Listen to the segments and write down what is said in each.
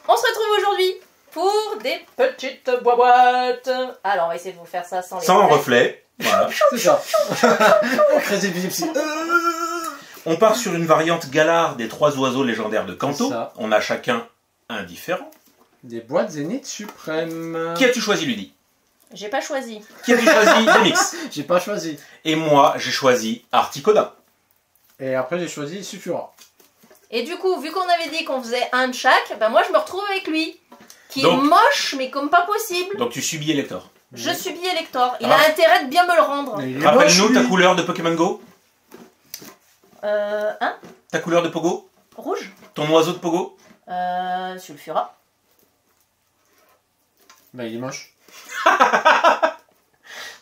On se retrouve aujourd'hui pour des petites boîtes. Alors, on va essayer de vous faire ça sans les sans reflet. Voilà. C'est ça. Crazy Gypsy. On part sur une variante Galar des 3 oiseaux légendaires de Kanto. On a chacun un différent. Des boîtes Zénith suprêmes. Qui as-tu choisi, Ludie? J'ai pas choisi. Qui as-tu choisi? Demix. J'ai pas choisi. Et moi, j'ai choisi Articodin. Et après, j'ai choisi Sulfura. Et du coup, vu qu'on avait dit qu'on faisait un de chaque, ben moi je me retrouve avec lui. Qui Donc, est moche, mais comme pas possible. Donc tu subis Elector. Je subis Elector. Il a intérêt de bien me le rendre. Rappelle-nous ta couleur de Pokémon Go. Hein? Ta couleur de Pogo. Rouge. Ton oiseau de Pogo. Sulfura. Bah, il est moche.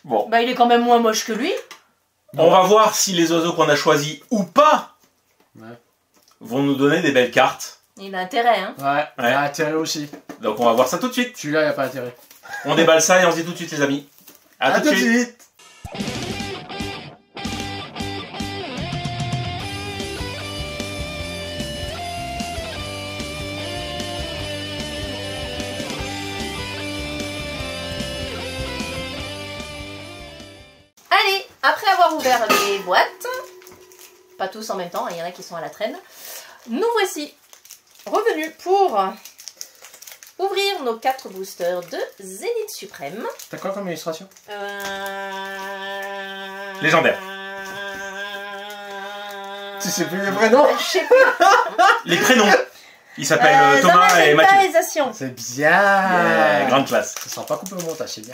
Bon. Bah, il est quand même moins moche que lui. On va voir si les oiseaux qu'on a choisis ou pas vont nous donner des belles cartes. Il a intérêt, hein. Ouais, il a intérêt aussi. Donc on va voir ça tout de suite. Celui-là, il a pas intérêt. On déballe ça et on se dit tout de suite, les amis. À tout de suite. Allez, après avoir ouvert les boîtes, pas tous en même temps, il y en a qui sont à la traîne, nous voici revenus pour ouvrir nos 4 boosters de Zénith Suprême. T'as quoi comme illustration? Légendaire. Tu sais plus les prénoms? Je sais pas. Les prénoms. Ils s'appellent Thomas et Mathieu. C'est bien. Grande classe. Ça sera pas coupé au montage, c'est bien.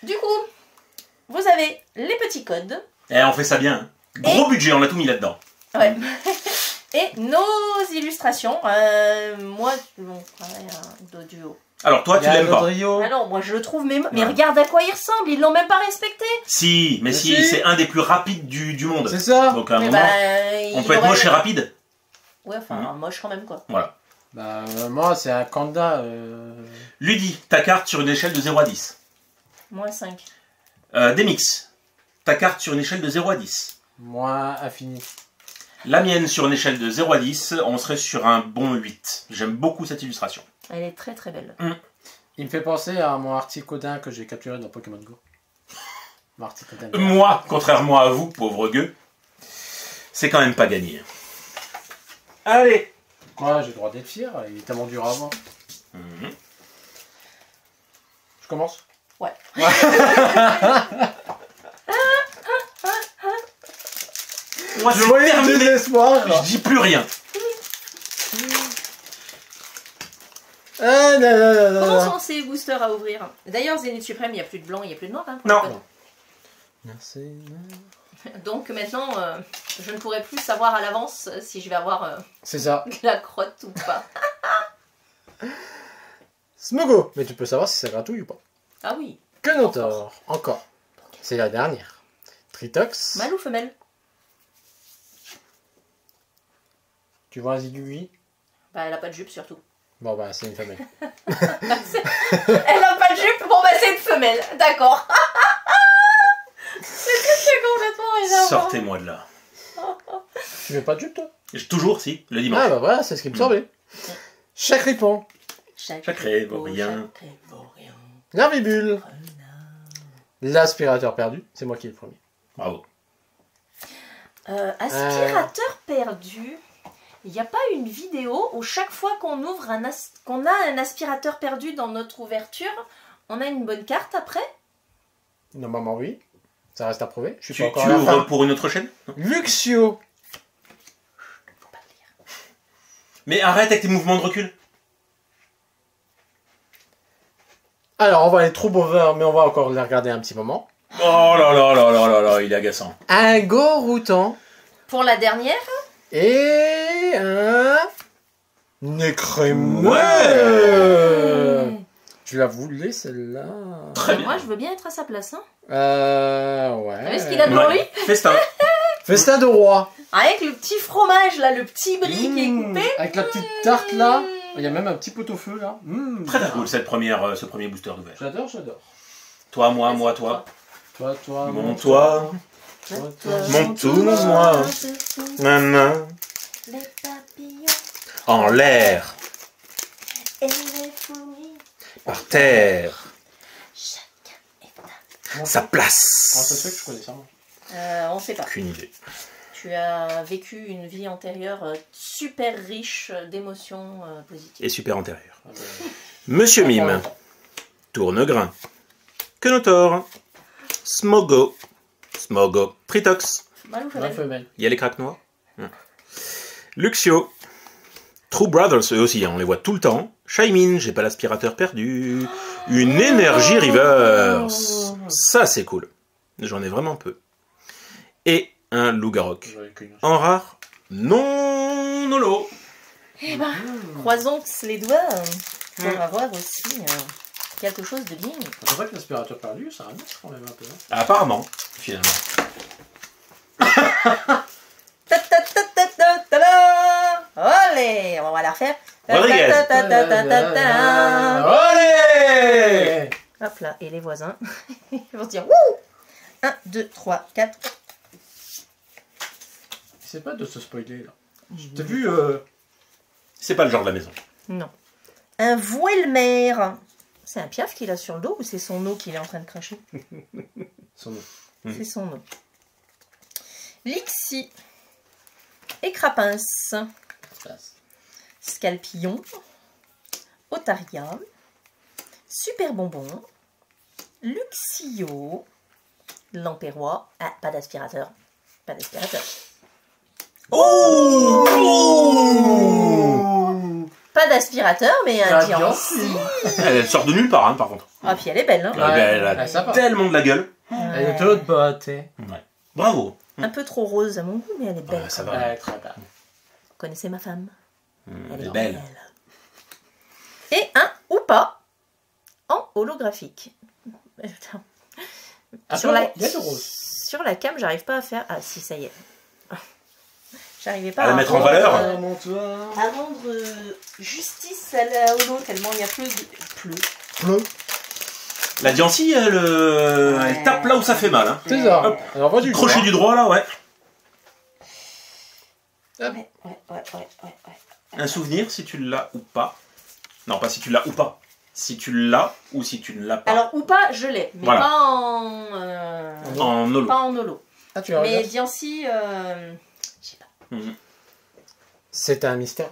Du coup, vous avez les petits codes. Et on fait ça bien. Hein. Gros budget, on a tout mis là-dedans. Ouais. Et nos illustrations. Moi, on travaille de duo. Alors toi, tu l'aimes pas. Ah non, moi je le trouve, mais regarde à quoi il ressemble, ils l'ont même pas respecté. Si, mais si, c'est un des plus rapides du monde. C'est ça. Donc à un moment, on peut être moche et rapide. Ouais, enfin, moche quand même, quoi. Voilà. Bah, moi, c'est un Kanda. Ludie, ta carte sur une échelle de 0 à 10. Moins 5. Demix, ta carte sur une échelle de 0 à 10. Moins infini. La mienne sur une échelle de 0 à 10, on serait sur un bon 8. J'aime beaucoup cette illustration. Elle est très très belle. Il me fait penser à mon Articodin que j'ai capturé dans Pokémon Go. Mon Articodin. Moi, contrairement à vous, pauvre gueux, c'est quand même pas gagné. Allez. Quoi, j'ai le droit d'être fier, il est tellement dur à avoir. Je commence? Ouais. Moi, je voyais un désespoir. Je dis plus rien. Comment sont ces boosters à ouvrir? D'ailleurs, Zénith Suprême, il n'y a plus de blanc, il n'y a plus de noir. Hein, non. Merci. Donc maintenant, je ne pourrai plus savoir à l'avance si je vais avoir c'est ça. la crotte ou pas. Smogo. Mais tu peux savoir si ça gratouille ou pas. Ah oui. Quenotor. Encore. C'est la dernière. Tritox. Mâle ou femelle? Tu vois un Zigugui? Bah, elle a pas de jupe surtout. Bon, bah, c'est une femelle. Elle a pas de jupe? Bon, bah, c'est une femelle. D'accord. C'est complètement énorme. Sortez-moi de là. Tu mets pas de jupe, toi? Toujours, si, le dimanche. Ah, bah voilà, c'est ce qui me semblait. Chacripon. Chacrévorien. Nervibule. L'aspirateur perdu. C'est moi qui ai le premier. Bravo. Aspirateur perdu. Il n'y a pas une vidéo où chaque fois qu'on ouvre qu'on a un aspirateur perdu dans notre ouverture, on a une bonne carte après? Normalement, oui. Ça reste à prouver. Je suis Tu pas encore à la ouvres fin. pour une autre chaîne? Luxio. Faut pas le dire. Mais arrête avec tes mouvements de recul. Alors, on va aller trop over, mais on va encore les regarder un petit moment. Oh là là là là là là, il est agaçant. Un Goroutan. Pour la dernière? Et un... Nécrémeux. Tu la voulais, celle-là? Très bien. Moi, je veux bien être à sa place. Hein. Ouais. Vous savez ce qu'il a devant lui? Festin. Festin de roi. Avec le petit fromage, là, le petit brie qui est coupé. Avec la petite tarte, là. Il y a même un petit pot-au-feu, là. Très cool, ce premier booster d'ouvert. J'adore, j'adore. Toi, moi, moi, toi. Toi, Mon toi. Mon tout, mon moi. Maman. Les papillons. En l'air. Et les fourmis. Par terre. Chacun est Sa place. Comment ça se fait que je connais ça, moi? on sait pas. Aucune idée. Tu as vécu une vie antérieure super riche d'émotions positives. Et super antérieur. Ah, Monsieur Mime. Tournegrain. Quenotor. Smogo. Smogo. Tritox. Mâle ou la femelle? femelle. Il y a les craques noirs. Luxio. True Brothers, eux aussi, hein, on les voit tout le temps. Shaimin, j'ai pas l'aspirateur perdu. Une énergie reverse. Ça, c'est cool. J'en ai vraiment peu. Et un loup-garok. J'en ai qu'une. En rare, non holo. Eh ben, croisons les doigts pour avoir aussi quelque chose de digne. C'est vrai que l'aspirateur perdu, ça ramène quand même un peu. Hein. Apparemment, finalement. Allez, on va la refaire. Rodriguez. Allez! Hop là, et les voisins, ils vont se dire wouh 1, 2, 3, 4. C'est pas de se spoiler là. T'as vu C'est pas le genre de la maison. Non. Un Voilmer. C'est un piaf qu'il a sur le dos ou c'est son eau qu'il est en train de cracher? son nom? C'est son eau. Lixi. Écrapince. Scalpillon. Otaria. Super bonbon. Luxio. Lampérois. Ah, pas d'aspirateur. Pas d'aspirateur. Pas d'aspirateur, mais un Diancie. Elle sort de nulle part, hein, par contre. Ah, puis elle est belle, hein. Elle a ça va. tellement de la gueule. Elle est toute bottée. Ouais. Bravo. Un peu trop rose à mon goût, mais elle est belle. Ouais, ça quand va. même. Elle est très belle. Vous connaissez ma femme? Elle est belle. Et un ou pas en holographique. Attends. Sur la, il y a de rose. sur la cam, j'arrive pas à faire. Ah, si, ça y est. J'arrivais pas À la mettre en valeur. à rendre justice à la holo, tellement il y a plus. La Diancie, elle tape là où ça fait mal. Hein. C'est ça. Hop. Alors, va du Crochet droit. du droit, là, ouais. Ouais. Un souvenir, si tu l'as ou pas. Non, pas si tu l'as ou pas. Si tu l'as ou si tu ne l'as pas. Alors, ou pas, je l'ai, mais Voilà. pas en. En holo. Pas en holo. Ah, tu la Mais regardes. Diancie, je sais pas. C'est un mystère.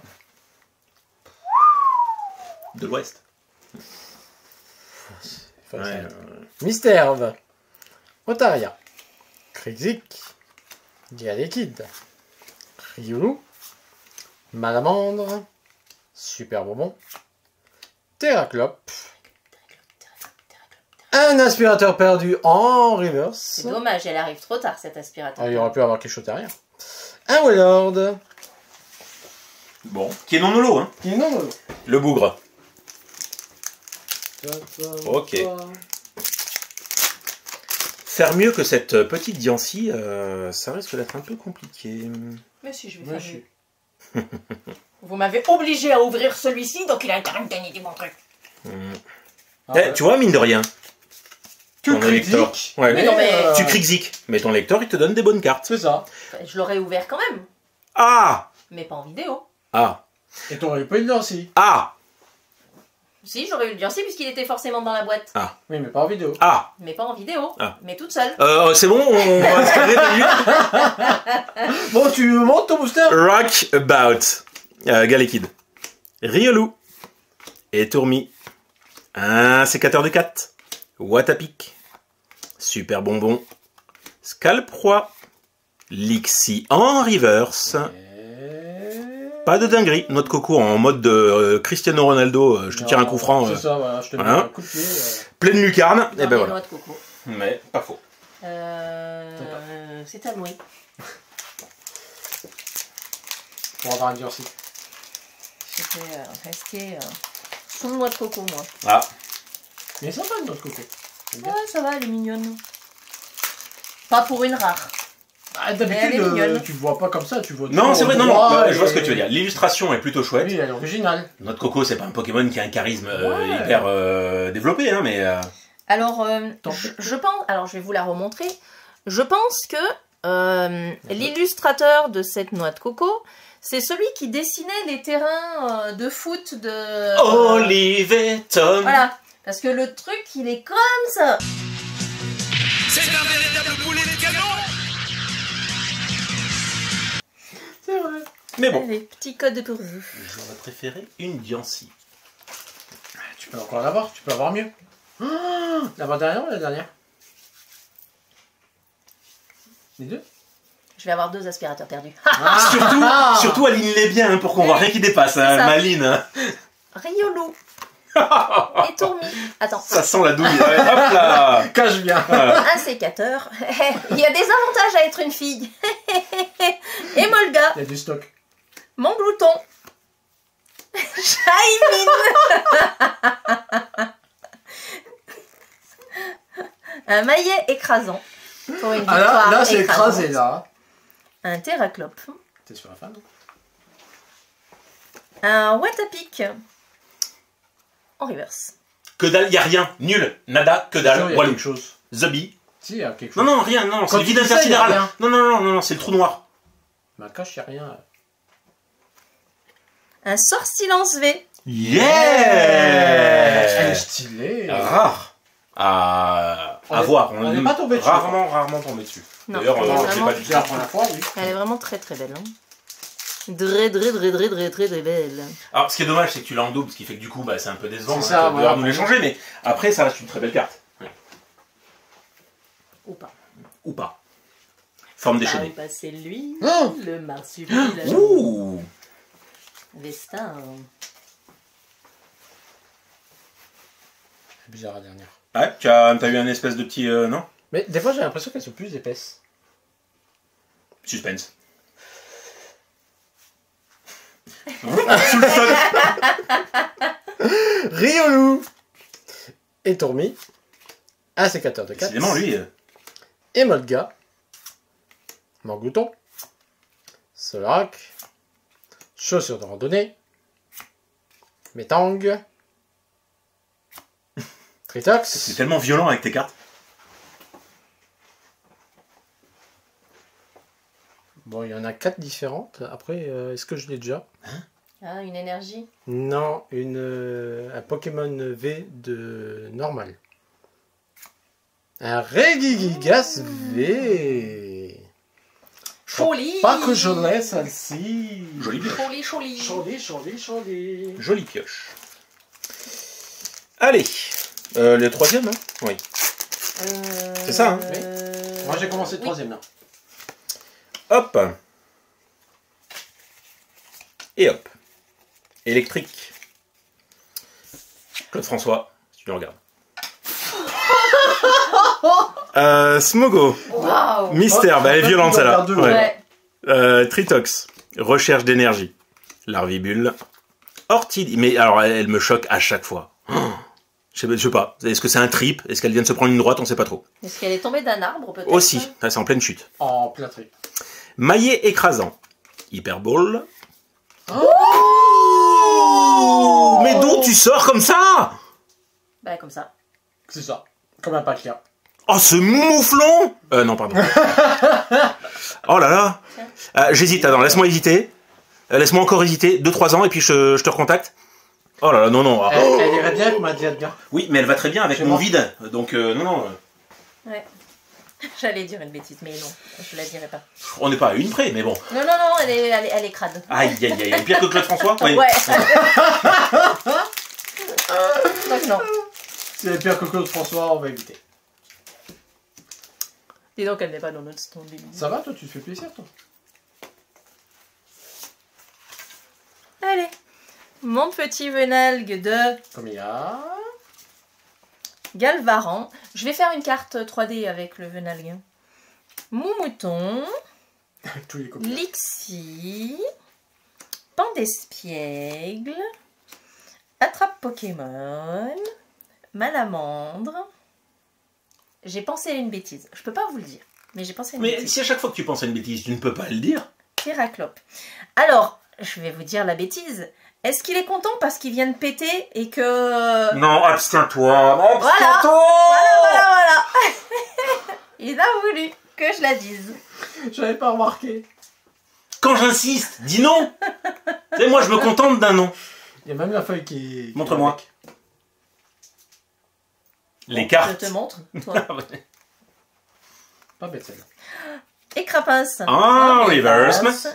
De l'Ouest. Enfin, Ouais, c'est- Mystère. Otaria. Krixik. Dialékid. Ryulu. Malamandre. Super bonbon. Terraclope. Un aspirateur perdu en reverse. C'est dommage, elle arrive trop tard cet aspirateur. Ah, il aurait pu avoir quelque chose derrière. Un Wellord. Bon. Qui est non holo, hein. Qui non. Le bougre. Ok. Faire mieux que cette petite Diancie, ça risque d'être un peu compliqué. Mais si, je vais Moi, faire je mieux. suis. Vous m'avez obligé à ouvrir celui-ci, donc il a quand même gagné des bons trucs. Ah, Eh, tu vois, mine de rien. Tu ton lecteur. critiques. Ouais. Mais non, mais- Tu crixiques, mais ton lecteur, il te donne des bonnes cartes. C'est ça. Je l'aurais ouvert quand même, Ah. mais pas en vidéo. Ah. Et t'aurais pas eu de Nancy. Ah. Si, j'aurais eu le Diancie puisqu'il était forcément dans la boîte. Oui, mais pas en vidéo. Ah. Mais pas en vidéo, Ah. mais toute seule. C'est bon, on va se calmer 2 minutes. Bon, tu me montes ton booster. Rock About. Galekid. Riolou. Et Tourmi. Un sécateur de 4. Watapic. Super bonbon. Scalproie. Lixi en reverse. Pas de dinguerie. Noix de coco en mode de Cristiano Ronaldo. Je te tire un coup franc. C'est ça, voilà. Je te mets voilà. un coup de pied. Pleine lucarne. Dans Et ben les voilà. noix de coco. Mais pas faux. C'est à Louis. Pour avoir un Nancy. J'étais restée sans noix de coco, moi. Ah. Mais sympa de notre côté. Ouais, ça va, elle est mignonne. Pas pour une rare. Ah, elle est d'habitude, mignonne. tu le vois pas comme ça, tu vois. Non, c'est vrai, non, droit non. Je vois et- ce que tu veux dire. L'illustration est plutôt chouette. Oui, elle est originale. Notre coco, c'est pas un Pokémon qui a un charisme Ouais. hyper développé, hein, mais. Alors, Tant je pense... Alors, je vais vous la remontrer. Je pense que l'illustrateur de cette noix de coco, C'est celui qui dessinait les terrains de foot de... Olivier Tom. Voilà. Parce que le truc, il est comme ça. C'est un véritable boulet de canon. C'est vrai. Mais bon, Les petits codes pour vous. j'aurais préféré une Diancie. Tu peux encore l'avoir, tu peux avoir mieux. L'avant-dernière ou la dernière? Les deux? Je vais avoir 2 aspirateurs perdus. Surtout aligne-les bien hein, pour qu'on voit rien qui dépasse, hein, ça. Maline. Hein. Riolo. Et Tourmi. Attends. Ça sent la douille. Ouais, hop là. Cache bien. Un sécateur. Il y a des avantages à être une fille. Et Molga. Il y a du stock. Mon glouton. Shaimine. Un maillet écrasant. Pour une Ah victoire là c'est écrasante. écrasé là. Un terraclope. T'es sur la fin, non? Un Watapic. En reverse. Que dalle, y a rien. Nul. Nada, que Il y a dalle. Walou. quelque chose. Zombie. Si, il y a quelque Non, chose. non, rien, non, c'est Quand le tu vide dis ça, y a intersidéral. rien. Non, c'est le trou noir. Ma cache, il n'y a rien. Un Sortilence V. Elle est Yeah stylée. Rare. À On est- voir. on n'est pas tombé dessus. Rarement tombé dessus. Non, D'ailleurs, elle est je sais vraiment- pas du tout. C'est la première fois, oui. Elle est vraiment très très belle. Hein. Très belle. Alors, ce qui est dommage, c'est que tu l'as en double, ce qui fait que du coup, bah, c'est un peu décevant. C'est ça, de devoir voilà. nous l'échanger, mais après, ça reste une très belle carte. Ou pas. Ou pas. Forme Ah, déchaînée. ou pas, c'est lui. Non. Le marsupilami. Ouh Vestin. C'est bizarre la dernière. Ouais, t'as eu un espèce de petit... non Mais des fois, j'ai l'impression qu'elles sont plus épaisses. Suspense. Sous le sol. Riolu et Tourmi. Un sécateur de 4. Décidément, lui... Et Molga. Morgouton. Solac. Chaussures de randonnée. Métang. C'est Tritox. tellement violent avec tes cartes. Bon, il y en a 4 différentes. Après, est-ce que je l'ai déjà? Ah, une énergie. Non, un Pokémon V de normal. Un Regigigas V. Joli. Pas que je l'ai, celle-ci. Jolie pioche. Joli. Joli. Jolie pioche. Allez. Le troisième, hein Oui. C'est ça, hein Moi, j'ai commencé le oui. troisième, là. Hop. Et hop. Électrique. Claude François, si tu le regardes. Smogo. Waouh. Mystère, bah elle est violente celle-là. deux, Ouais. Ouais. Tritox. Recherche d'énergie. Larvibule. Orchidée. Mais alors, elle me choque à chaque fois. Je sais pas. Est-ce que c'est un trip? Est-ce qu'elle vient de se prendre une droite? On sait pas trop. Est-ce qu'elle est tombée d'un arbre peut-être? Aussi. Ah, c'est en pleine chute. En plein trip. Maillet écrasant. Hyperball. Oh Mais d'où tu sors comme ça? Bah comme ça. C'est ça. Comme un paquia. Oh, ce mouflon. Non, pardon. Oh là là. J'hésite. Attends, laisse-moi hésiter. Laisse-moi encore hésiter. 2-3 ans et puis je te recontacte. Oh là là, non. Ah. Elle irait bien avec ma Diadga. Oui, mais elle va très bien avec C'est mon bon. vide. Donc, non. Ouais. J'allais dire une bêtise, mais non, je la dirai pas. On n'est pas à une près, mais bon. Non, elle est crade. Aïe. Pire que Claude François? Oui. Ouais. Donc non. C'est pire que Claude François, on va éviter. Dis donc, elle n'est pas dans notre stand. Bibi. Ça va, toi, tu te fais plaisir, toi? Allez. Mon petit venalgue de Comme il y a... Galvaran. Je vais faire une carte 3D avec le venalgue. Moumouton. Tous les copains. Lixie. Pandespiègle. Attrape Pokémon. Malamandre. J'ai pensé à une bêtise. Je peux pas vous le dire, mais j'ai pensé à une Mais bêtise. si à chaque fois que tu penses à une bêtise, tu ne peux pas le dire. Terraclope. Alors, je vais vous dire la bêtise. Est-ce qu'il est content parce qu'il vient de péter et que... Non, abstiens-toi. Voilà. Voilà. Il a voulu que je la dise. J'avais pas remarqué. quand j'insiste, dis non. Tu sais, moi, je me contente d'un non. Il y a même la feuille qui... Montre-moi. Les Je cartes. te montre, toi. Pas bête celle-là. Et Crapace. En reverse.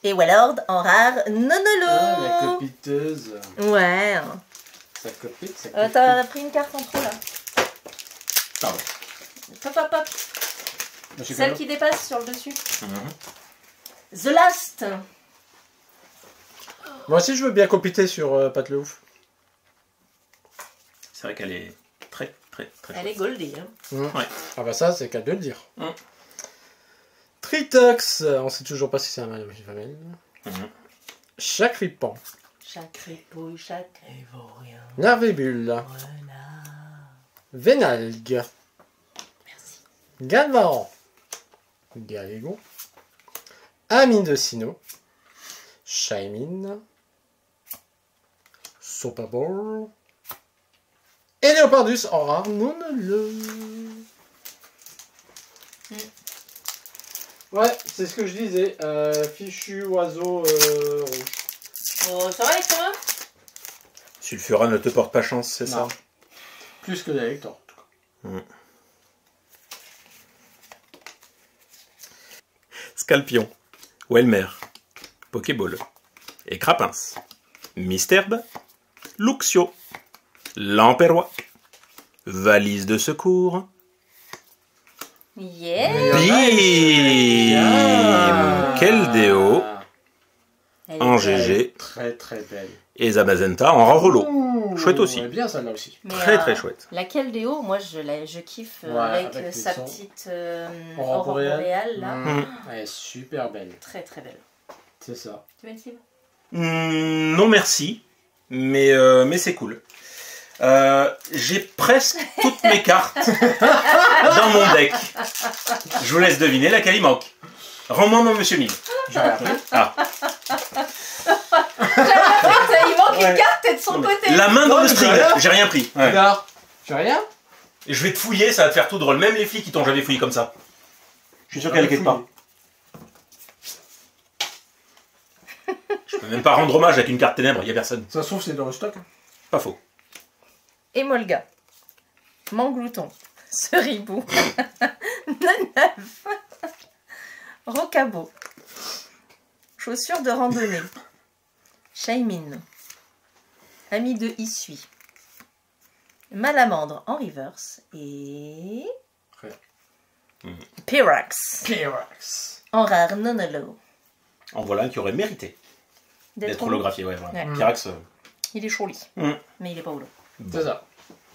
Et Wallord en rare Nonolo. Ah, la copiteuse. Ouais. Ça copite, ça copite. T'as pris une carte en trop là. Pardon. Pop, pop, pop. Monsieur Celle Colo. qui dépasse sur le dessus. Mhm. The Last. Moi aussi, je veux bien copiter sur Pat le Ouf. C'est vrai qu'elle est très, très, très Elle est goldée. Hein. Ouais. Ah bah ça, c'est qu'à de le dire. Mm. Tritox, on sait toujours pas si c'est un mâle ou une femelle. Mhm. Chacripan. Chaque ripouille, chaque révorien. Narvébule. Renard. Vénalgue. Merci. Galvaran. Galégon. Amine de Sino. Shaimine. Sopabor. Et Léopardus en rare non le. Ouais, c'est ce que je disais. Fichu oiseau rouge. Oh, ça va les cremeux? Sulfura ne te porte pas chance, c'est ça? Non. Plus que l'élector, en tout cas. Scalpion, Welmer, Pokéball, et Crapins, Misterbe, Luxio, Lamperrois, Valise de secours, Yeah. Bim, Keldeo, Elle est en belle. GG, Très très belle. et Zamazenta en Rarolo. Ouh, Chouette aussi. Elle est bien celle-là aussi. Mais, Très très chouette. Laquelle des hauts, moi je kiffe Ouais, avec, avec sa les sons. petite Aurore aurore boréale. boréale là. Elle est super belle. Très très belle. C'est ça. Tu veux une cible? Non merci, mais c'est cool. J'ai presque toutes mes cartes dans mon deck. Je vous laisse deviner laquelle il manque. Rends-moi mon monsieur Mille. J'ai rien pris. Ah. Il manque Ouais. une carte, t'es de son côté. La main dans Non, le mais string, j'ai rien. j'ai rien pris. Ouais. Regarde. J'ai rien. Et je vais te fouiller, ça va te faire tout drôle. Même les filles qui t'ont jamais fouillé comme ça. Je suis sûr qu'elle est quelque part. Je peux même pas rendre hommage avec une carte ténèbres, y a personne. Ça se trouve, c'est dans le stock. Pas faux. Emolga. Manglouton. Seribou. Neuf. Rocabo. Chaussures de randonnée. Shaimine. Ami de Issui. Malamandre en reverse. Et... Ouais. Pyrax. Pyrax. En rare non holo. En voilà un qui aurait mérité d'être holographié. Ouais, voilà. Ouais. Pyrax, Il est joli. Mm. Mais il est pas holo. C'est ça.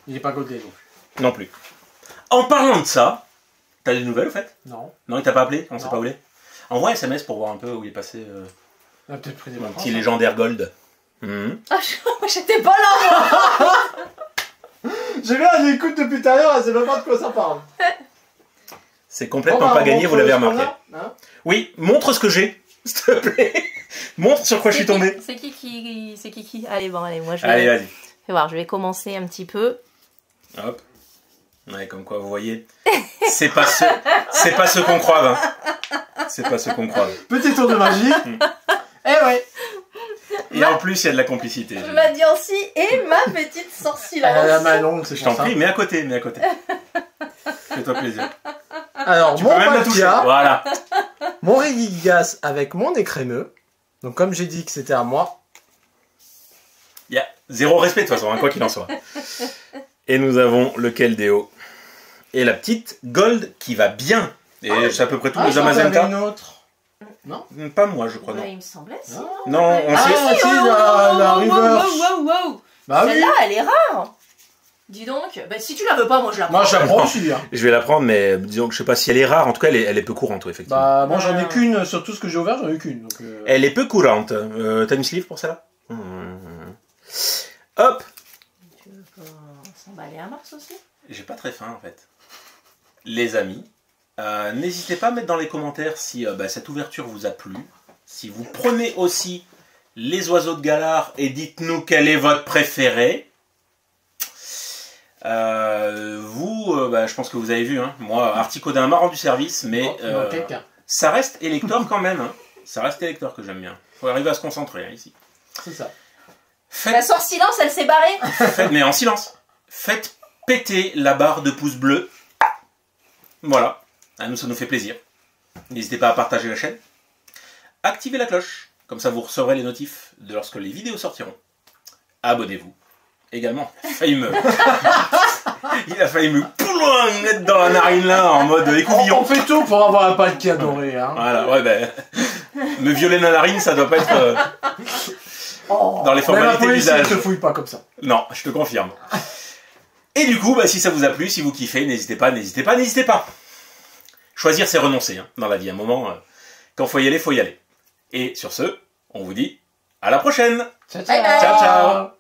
Il est pas godé non plus. non plus. En parlant de ça, t'as des nouvelles au fait? Non. Non, il t'a pas appelé? On sait Non. pas où il est? Envoie un SMS pour voir un peu où il est passé. Il a peut-être pris des Un vacances. petit hein. légendaire gold. Mhm. Ah, j'étais pas là, moi. J'ai vu, elle écoute depuis tout à l'heure, elle sait même pas de quoi ça parle. C'est complètement Bon, bah, pas gagné, montre vous l'avez ce qu'on remarqué. a, hein. Oui, montre ce que j'ai, s'il te plaît. Montre sur quoi je suis tombé. C'est qui Allez, bon, allez, moi je vais... Allez, vas-y. Fais voir, je vais commencer un petit peu. Hop. Ouais, comme quoi, vous voyez, c'est pas ce qu'on croit. Hein. C'est pas ce qu'on croit. Petit tour de magie. Eh ouais. Et en plus, il y a de la complicité. Ma Diancie et ma petite Elle a la sorcilence. main longue, c'est Je pour t'en ça. prie, mets à côté, mets à côté. Fais-toi plaisir. Alors, Tu mon peux même la toucher. Patia, Voilà. mon Régigas avec mon écrémeux. Donc, comme j'ai dit que c'était à moi, Il y a zéro respect de toute façon, hein, quoi qu'il en soit. Et nous avons le Keldeo. Et la petite Gold qui va bien. Et c'est à peu près tout. Les j'en avais Amazenta. une autre. Non. Pas moi, je crois, non. Ouais, il me semblait, si. Ah. Non, on Ah, sait. si, la reverse. Wow. Bah oui. Celle-là, elle est rare. Dis donc, bah, si tu la veux pas, moi je la prends. Moi, je la prends aussi. Hein. Je vais la prendre, mais disons que je sais pas si elle est rare. En tout cas, elle est peu courante, oui, effectivement. Bah, moi, j'en ai qu'une sur tout ce que j'ai ouvert, j'en ai qu'une. Donc, Elle est peu courante. T'as une sleeve pour celle-là? Hop. Tu veux pas s'emballer un Mars aussi? J'ai pas très faim en fait. Les amis, n'hésitez pas à mettre dans les commentaires si cette ouverture vous a plu. Si vous prenez aussi les oiseaux de Galar et dites-nous quel est votre préféré. Je pense que vous avez vu, hein. Moi, Articodin m'a rendu service, mais il manquait qu'un. ça reste Elector quand même. Hein. Ça reste les lecteurs que j'aime bien. Faut arriver à se concentrer, hein, ici. C'est ça. La Faites, sort silence, elle s'est barrée. mais en silence. Faites péter la barre de pouces bleus. Voilà. À nous, ça nous fait plaisir. N'hésitez pas à partager la chaîne. Activez la cloche. Comme ça, vous recevrez les notifs de lorsque les vidéos sortiront. Abonnez-vous. Également, il a failli me mettre dans la narine là en mode écouvillon. On fait tout pour avoir un pack qui adoré. Hein. Voilà, ouais, ben. Me violer la narine, ça doit pas être dans les Mais la formalités police, d'usage. elle te fouille pas comme ça. Non, je te confirme. Et du coup, bah, si ça vous a plu, si vous kiffez, n'hésitez pas, n'hésitez pas, n'hésitez pas. Choisir, c'est renoncer hein, dans la vie. À un moment, quand faut y aller, faut y aller. Et sur ce, on vous dit à la prochaine. Ciao, Bye bye. Ciao, ciao.